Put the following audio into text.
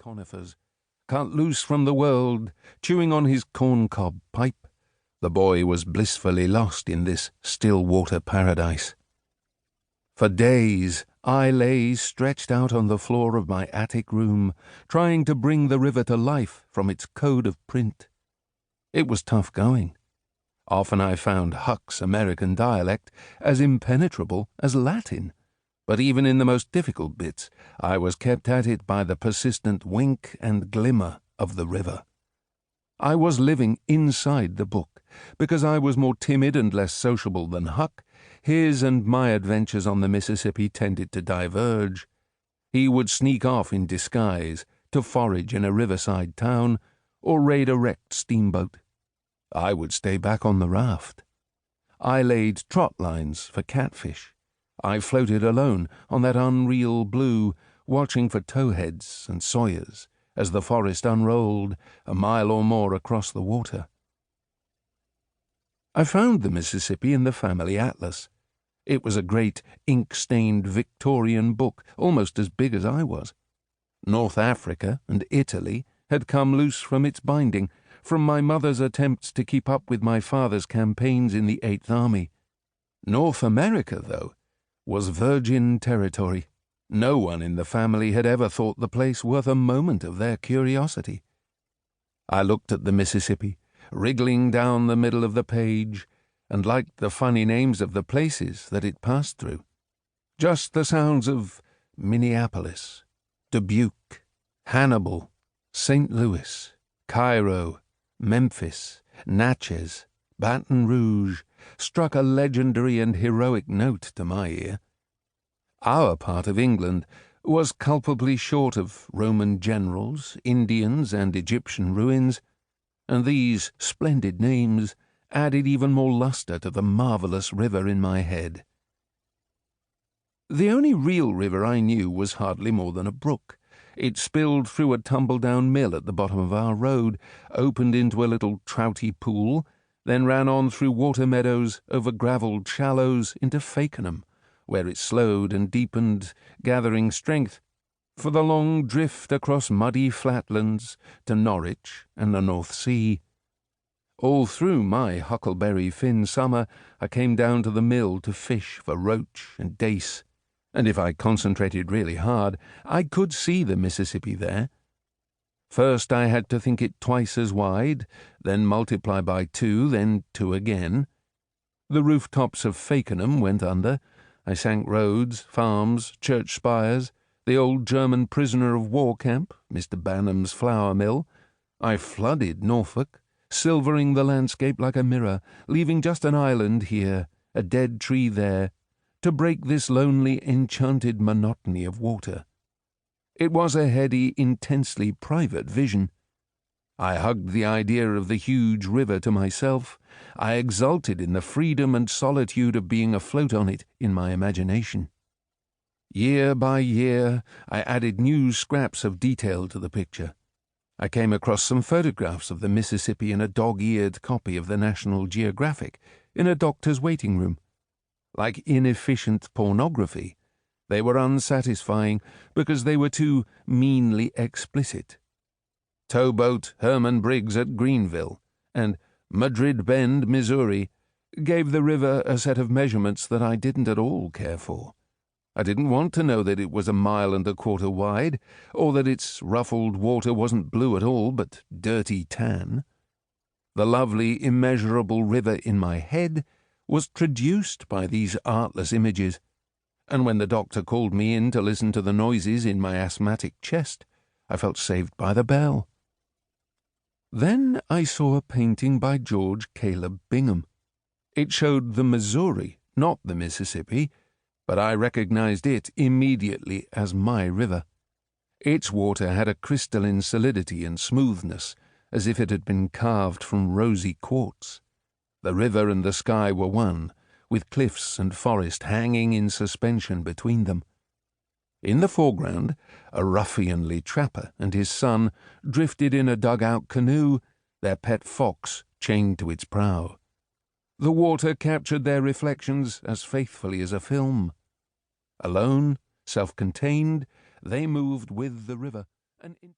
conifers, cut loose from the world, chewing on his corncob pipe, the boy was blissfully lost in this still-water paradise. For days I lay stretched out on the floor of my attic room, trying to bring the river to life from its code of print. It was tough going. Often I found Huck's American dialect as impenetrable as Latin, but even in the most difficult bits, I was kept at it by the persistent wink and glimmer of the river. I was living inside the book, because I was more timid and less sociable than Huck. His and my adventures on the Mississippi tended to diverge. He would sneak off in disguise to forage in a riverside town or raid a wrecked steamboat. I would stay back on the raft. I laid trot lines for catfish. I floated alone on that unreal blue, watching for towheads and sawyers as the forest unrolled a mile or more across the water. I found the Mississippi in the family atlas. It was a great ink-stained Victorian book, almost as big as I was. North Africa and Italy had come loose from its binding, from my mother's attempts to keep up with my father's campaigns in the Eighth Army. North America, though, was virgin territory. No one in the family had ever thought the place worth a moment of their curiosity. I looked at the Mississippi, wriggling down the middle of the page, and liked the funny names of the places that it passed through. Just the sounds of Minneapolis, Dubuque, Hannibal, St. Louis, Cairo, Memphis, Natchez, Baton Rouge struck a legendary and heroic note to my ear. Our part of England was culpably short of Roman generals, Indians, and Egyptian ruins, and these splendid names added even more luster to the marvellous river in my head. The only real river I knew was hardly more than a brook. It spilled through a tumble-down mill at the bottom of our road, opened into a little trouty pool, then ran on through water meadows over gravelled shallows into Fakenham, where it slowed and deepened, gathering strength for the long drift across muddy flatlands to Norwich and the North Sea. All through my Huckleberry Finn summer I came down to the mill to fish for roach and dace, and if I concentrated really hard, I could see the Mississippi there. First I had to think it twice as wide, then multiply by 2, then 2 again. The rooftops of Fakenham went under. I sank roads, farms, church spires, the old German prisoner of war camp, Mr. Banham's flour mill. I flooded Norfolk, silvering the landscape like a mirror, leaving just an island here, a dead tree there, to break this lonely, enchanted monotony of water. It was a heady, intensely private vision. I hugged the idea of the huge river to myself. I exulted in the freedom and solitude of being afloat on it in my imagination. Year by year, I added new scraps of detail to the picture. I came across some photographs of the Mississippi in a dog-eared copy of the National Geographic in a doctor's waiting room. Like inefficient pornography, they were unsatisfying because they were too meanly explicit. Towboat Herman Briggs at Greenville and Madrid Bend, Missouri, gave the river a set of measurements that I didn't at all care for. I didn't want to know that it was 1.25 miles wide, or that its ruffled water wasn't blue at all, but dirty tan. The lovely, immeasurable river in my head was traduced by these artless images, and when the doctor called me in to listen to the noises in my asthmatic chest, I felt saved by the bell. Then I saw a painting by George Caleb Bingham. It showed the Missouri, not the Mississippi, but I recognized it immediately as my river. Its water had a crystalline solidity and smoothness, as if it had been carved from rosy quartz. The river and the sky were one, with cliffs and forest hanging in suspension between them. In the foreground, a ruffianly trapper and his son drifted in a dug-out canoe, their pet fox chained to its prow. The water captured their reflections as faithfully as a film. Alone, self-contained, they moved with the river.